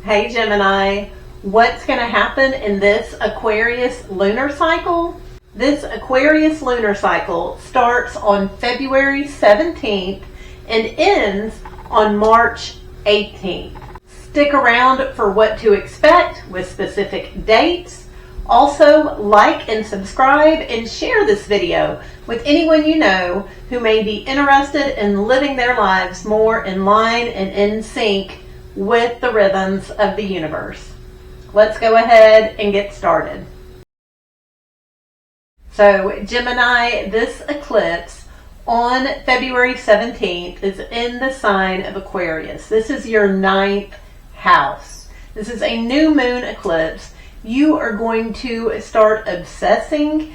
Hey Gemini, what's going to happen in this Aquarius lunar cycle? This Aquarius lunar cycle starts on February 17th and ends on March 18th. Stick around for what to expect with specific dates. Also, like and subscribe and share this video with anyone you know who may be interested in living their lives more in line and in sync with the rhythms of the universe. Let's go ahead and get started. So Gemini, this eclipse on February 17th is in the sign of Aquarius. This is your 9th house. This is a new moon eclipse. You are going to start obsessing,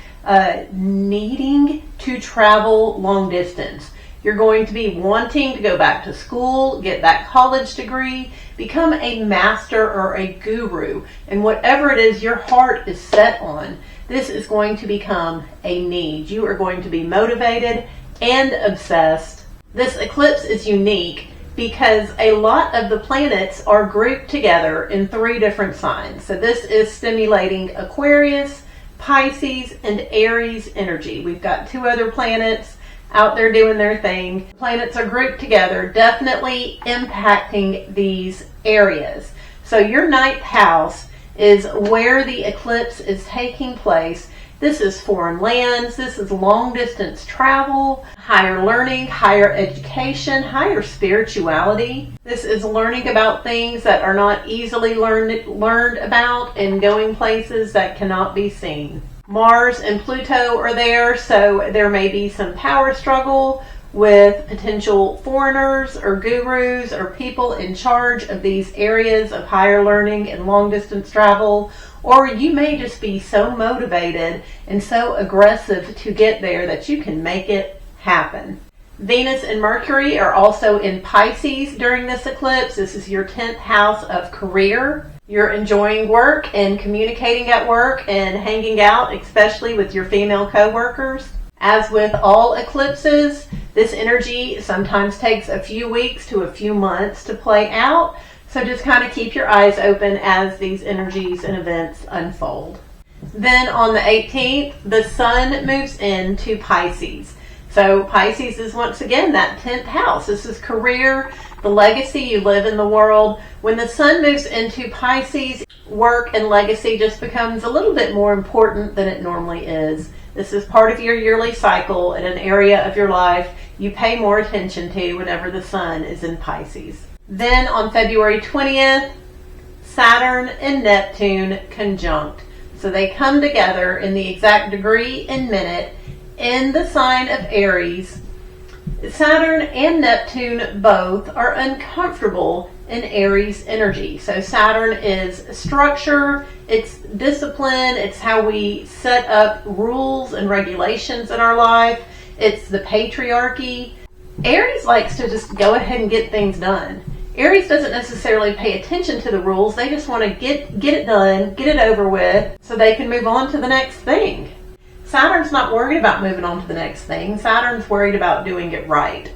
needing to travel long distance. You're going to be wanting to go back to school, get that college degree, become a master or a guru. And whatever it is your heart is set on, this is going to become a need. You are going to be motivated and obsessed. This eclipse is unique because a lot of the planets are grouped together in 3 different signs. So this is stimulating Aquarius, Pisces, and Aries energy. We've got 2 other planets out there doing their thing. Planets are grouped together, definitely impacting these areas. So your 9th house is where the eclipse is taking place. This is foreign lands, this is long distance travel, higher learning, higher education, higher spirituality. This is learning about things that are not easily learned about and going places that cannot be seen. Mars and Pluto are there, so there may be some power struggle with potential foreigners or gurus or people in charge of these areas of higher learning and long distance travel. Or you may just be so motivated and so aggressive to get there that you can make it happen. Venus and Mercury are also in Pisces during this eclipse. This is your 10th house of career. You're enjoying work and communicating at work and hanging out, especially with your female coworkers. As with all eclipses, this energy sometimes takes a few weeks to a few months to play out. So just kind of keep your eyes open as these energies and events unfold. Then on the 18th, the sun moves into Pisces. So Pisces is once again that 10th house. This is career, the legacy you live in the world. When the sun moves into Pisces, work and legacy just becomes a little bit more important than it normally is. This is part of your yearly cycle in an area of your life you pay more attention to whenever the sun is in Pisces. Then on February 20th, Saturn and Neptune conjunct. So they come together in the exact degree and minute in the sign of Aries. Saturn and Neptune both are uncomfortable in Aries energy. So Saturn is structure, it's discipline, it's how we set up rules and regulations in our life. It's the patriarchy. Aries likes to just go ahead and get things done. Aries doesn't necessarily pay attention to the rules. They just want to get it done, get it over with, so they can move on to the next thing. Saturn's not worried about moving on to the next thing. Saturn's worried about doing it right.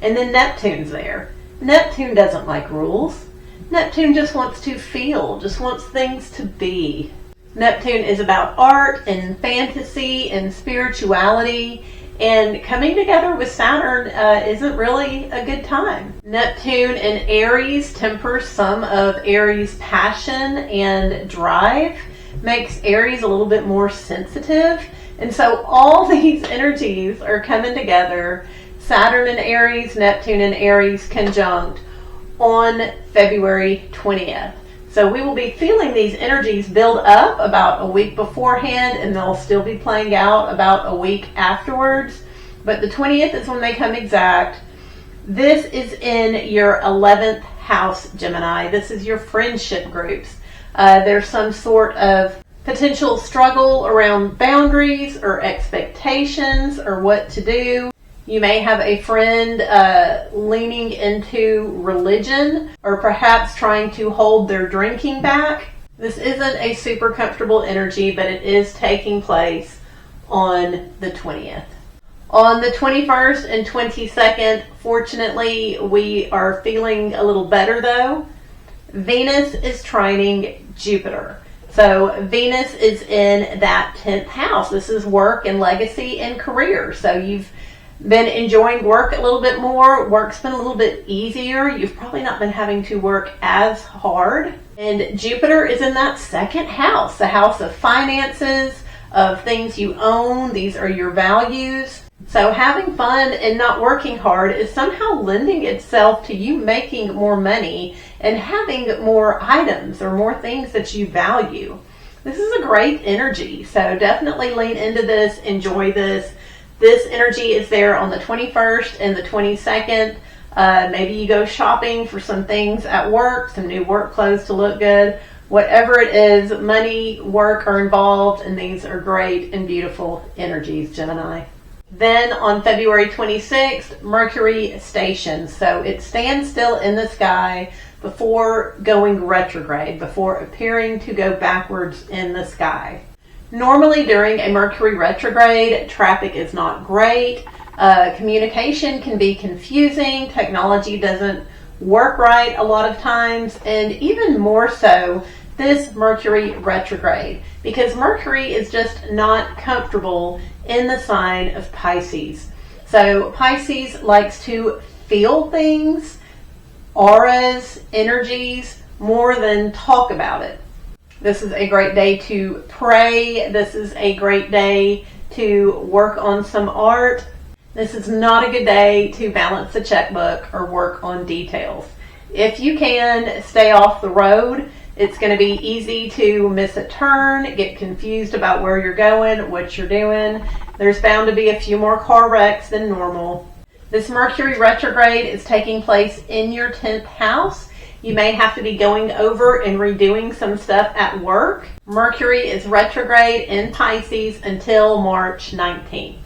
And then Neptune's there. Neptune doesn't like rules. Neptune just wants to feel, just wants things to be. Neptune is about art and fantasy and spirituality. And coming together with Saturn isn't really a good time. Neptune in Aries tempers some of Aries' passion and drive, makes Aries a little bit more sensitive. And so all these energies are coming together. Saturn in Aries, Neptune in Aries conjunct on February 20th. So we will be feeling these energies build up about a week beforehand, and they'll still be playing out about a week afterwards. But the 20th is when they come exact. This is in your 11th house, Gemini. This is your friendship groups. There's some sort of potential struggle around boundaries or expectations or what to do. You may have a friend leaning into religion or perhaps trying to hold their drinking back. This isn't a super comfortable energy, but it is taking place on the 20th. On the 21st and 22nd, fortunately, we are feeling a little better though. Venus is trining Jupiter. So Venus is in that 10th house. This is work and legacy and career. So you've been enjoying work a little bit more. Work's been a little bit easier. You've probably not been having to work as hard. And Jupiter is in that 2nd house, the house of finances, of things you own. These are your values. So having fun and not working hard is somehow lending itself to you making more money and having more items or more things that you value. This is a great energy. So definitely lean into this, enjoy this. This energy is there on the 21st and the 22nd. Maybe you go shopping for some things at work, some new work clothes to look good. Whatever it is, money, work are involved, and these are great and beautiful energies, Gemini. Then on February 26th, Mercury stations. So it stands still in the sky before going retrograde, before appearing to go backwards in the sky. Normally during a Mercury retrograde, traffic is not great. Communication can be confusing. Technology doesn't work right a lot of times, and even more so this Mercury retrograde, because Mercury is just not comfortable in the sign of Pisces. So Pisces likes to feel things, auras, energies, more than talk about it. This is a great day to pray. This is a great day to work on some art. This is not a good day to balance the checkbook or work on details. If you can stay off the road, it's going to be easy to miss a turn, get confused about where you're going, what you're doing. There's bound to be a few more car wrecks than normal. This Mercury retrograde is taking place in your 10th house. You may have to be going over and redoing some stuff at work. Mercury is retrograde in Pisces until March 19th.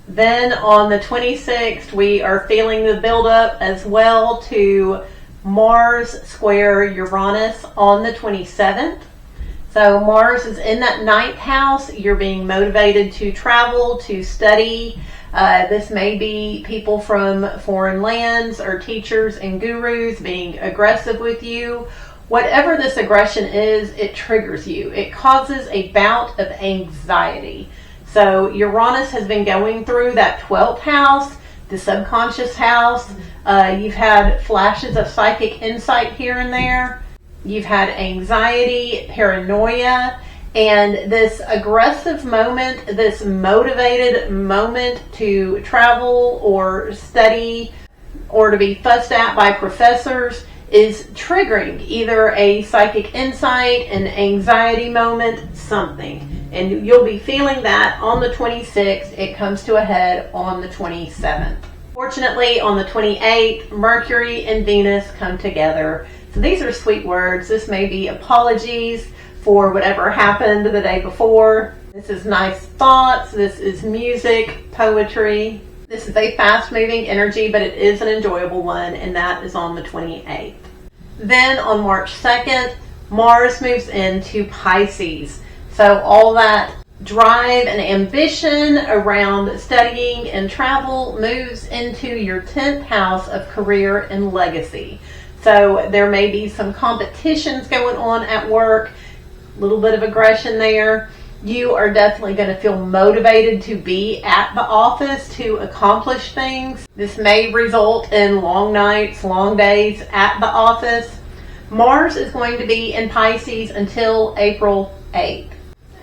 Then on the 26th, we are feeling the buildup as well to Mars square Uranus on the 27th. So Mars is in that 9th house. You're being motivated to travel, to study. This may be people from foreign lands or teachers and gurus being aggressive with you. Whatever this aggression is, it triggers you. It causes a bout of anxiety. So Uranus has been going through that 12th house, the subconscious house. You've had flashes of psychic insight here and there. You've had anxiety, paranoia, and this aggressive moment, this motivated moment to travel or study or to be fussed at by professors is triggering either a psychic insight, an anxiety moment, something. And you'll be feeling that on the 26th. It comes to a head on the 27th. Fortunately, on the 28th, Mercury and Venus come together. So these are sweet words. This may be apologies for whatever happened the day before. This is nice thoughts. This is music, poetry. This is a fast-moving energy, but it is an enjoyable one, and that is on the 28th. Then on March 2nd, Mars moves into Pisces. So all that drive and ambition around studying and travel moves into your 10th house of career and legacy. So there may be some competitions going on at work, a little bit of aggression there. You are definitely going to feel motivated to be at the office to accomplish things. This may result in long nights, long days at the office. Mars is going to be in Pisces until April 8th.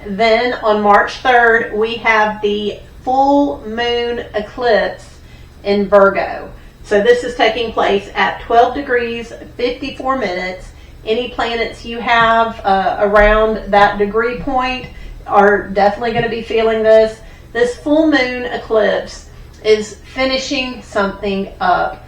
Then on March 3rd, we have the full moon eclipse in Virgo. So this is taking place at 12 degrees, 54 minutes. Any planets you have around that degree point are definitely going to be feeling this. This full moon eclipse is finishing something up.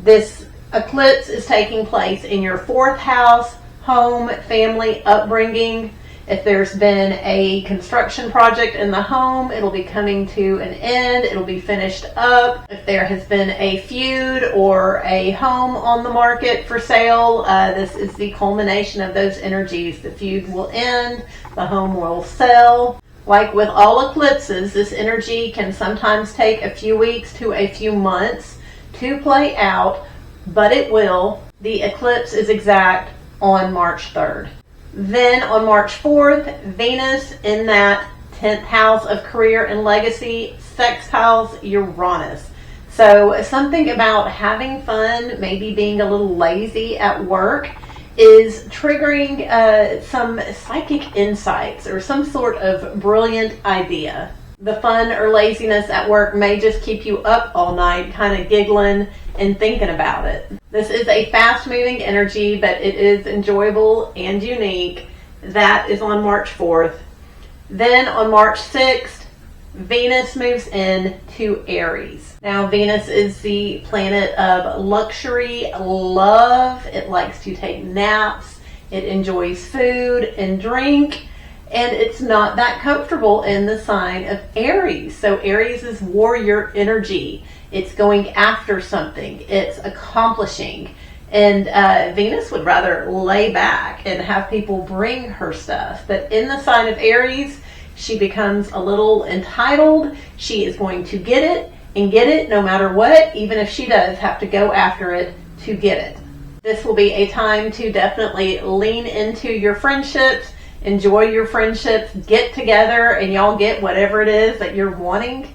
This eclipse is taking place in your 4th house, home, family, upbringing. If there's been a construction project in the home, it'll be coming to an end. It'll be finished up. If there has been a feud or a home on the market for sale, this is the culmination of those energies. The feud will end. The home will sell. Like with all eclipses, this energy can sometimes take a few weeks to a few months to play out, but it will. The eclipse is exact on March 3rd. Then on March 4th, Venus in that 10th house of career and legacy sextiles Uranus. So something about having fun, maybe being a little lazy at work, is triggering some psychic insights or some sort of brilliant idea. The fun or laziness at work may just keep you up all night, kind of giggling and thinking about it. This is a fast-moving energy, but it is enjoyable and unique. That is on March 4th. Then on March 6th, Venus moves in to Aries. Now, Venus is the planet of luxury, love. It likes to take naps. It enjoys food and drink. And it's not that comfortable in the sign of Aries. So Aries is warrior energy. It's going after something. It's accomplishing. And Venus would rather lay back and have people bring her stuff. But in the sign of Aries, she becomes a little entitled. She is going to get it and get it no matter what, even if she does have to go after it to get it. This will be a time to definitely lean into your friendships. Enjoy your friendships, get together, and y'all get whatever it is that you're wanting.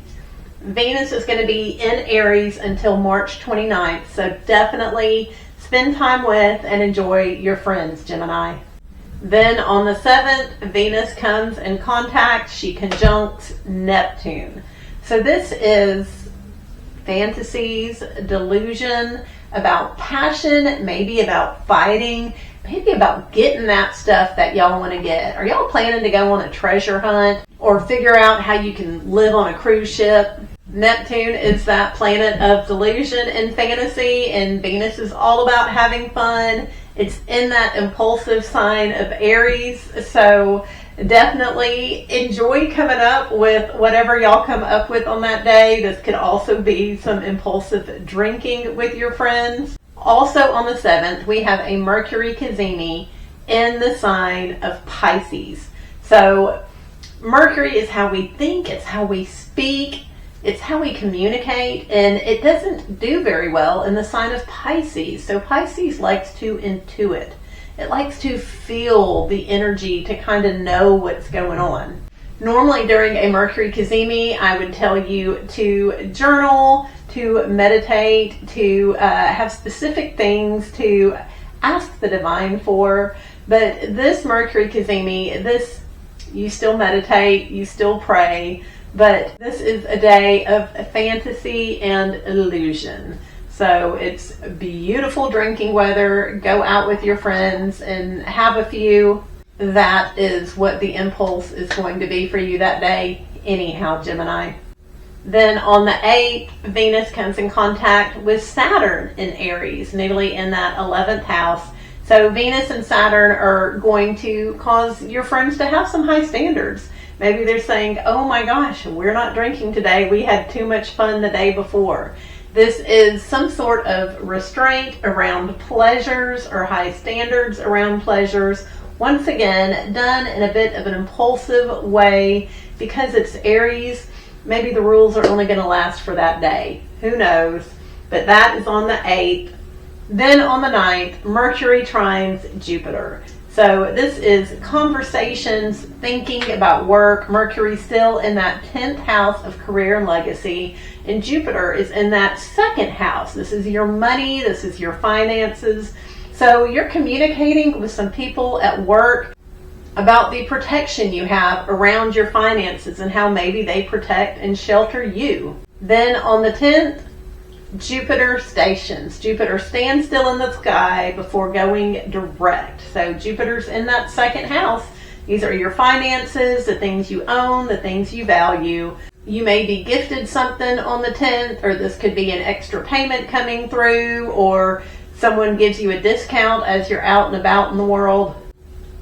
Venus is going to be in Aries until March 29th, so definitely spend time with and enjoy your friends, Gemini. Then on the 7th, Venus comes in contact. She conjuncts Neptune. So this is fantasies, delusion, about passion, maybe about fighting, maybe about getting that stuff that y'all want to get. Are y'all planning to go on a treasure hunt or figure out how you can live on a cruise ship? Neptune is that planet of delusion and fantasy, and Venus is all about having fun. It's in that impulsive sign of Aries, so definitely enjoy coming up with whatever y'all come up with on that day. This could also be some impulsive drinking with your friends. Also on the 7th, we have a Mercury cazimi in the sign of Pisces. So Mercury is how we think, it's how we speak, it's how we communicate, and it doesn't do very well in the sign of Pisces. So Pisces likes to intuit. It likes to feel the energy to kind of know what's going on. Normally during a Mercury cazimi, I would tell you to journal, to meditate, to have specific things to ask the divine for. But this Mercury cazimi, you still meditate, you still pray, but this is a day of fantasy and illusion. So it's beautiful drinking weather. Go out with your friends and have a few. That is what the impulse is going to be for you that day anyhow, Gemini. Then on the 8th, Venus comes in contact with Saturn in Aries, natally in that 11th house. So Venus and Saturn are going to cause your friends to have some high standards. Maybe they're saying, oh my gosh, we're not drinking today. We had too much fun the day before. This is some sort of restraint around pleasures or high standards around pleasures. Once again, done in a bit of an impulsive way because it's Aries. Maybe the rules are only going to last for that day. Who knows? But that is on the 8th. Then on the 9th, Mercury trines Jupiter. So this is conversations, thinking about work. Mercury still in that 10th house of career and legacy. And Jupiter is in that 2nd house. This is your money. This is your finances. So you're communicating with some people at work about the protection you have around your finances and how maybe they protect and shelter you. Then on the 10th, Jupiter stations. Jupiter stands still in the sky before going direct. So Jupiter's in that 2nd house. These are your finances, the things you own, the things you value. You may be gifted something on the 10th, or this could be an extra payment coming through, or someone gives you a discount as you're out and about in the world.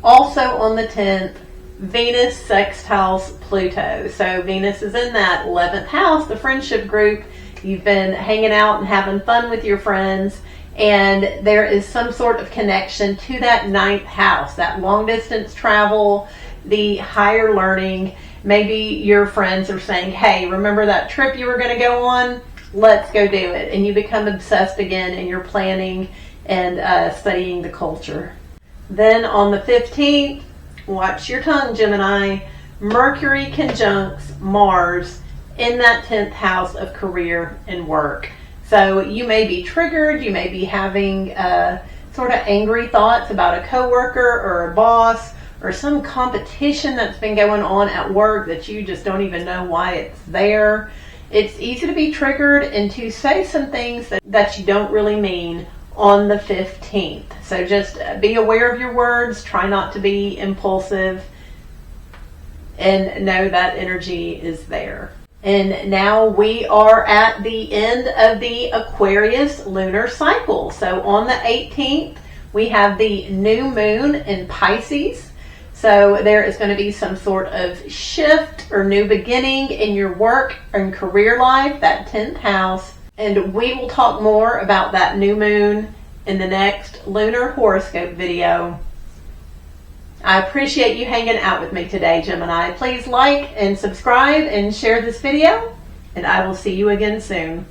Also on the 10th, Venus sextiles Pluto. So Venus is in that 11th house, the friendship group. You've been hanging out and having fun with your friends, and there is some sort of connection to that 9th house, that long distance travel, the higher learning. Maybe your friends are saying, hey, remember that trip you were going to go on? Let's go do it. And you become obsessed again and you're planning and studying the culture. Then on the 15th, watch your tongue, Gemini, Mercury conjuncts Mars in that 10th house of career and work. So you may be triggered, you may be having sort of angry thoughts about a coworker or a boss or some competition that's been going on at work that you just don't even know why it's there. It's easy to be triggered and to say some things that you don't really mean on the 15th. So just be aware of your words, try not to be impulsive, and know that energy is there. And now we are at the end of the Aquarius Lunar Cycle. So on the 18th, we have the new moon in Pisces. So there is going to be some sort of shift or new beginning in your work and career life, that 10th house. And we will talk more about that new moon in the next lunar horoscope video. I appreciate you hanging out with me today, Gemini. Please like and subscribe and share this video, and I will see you again soon.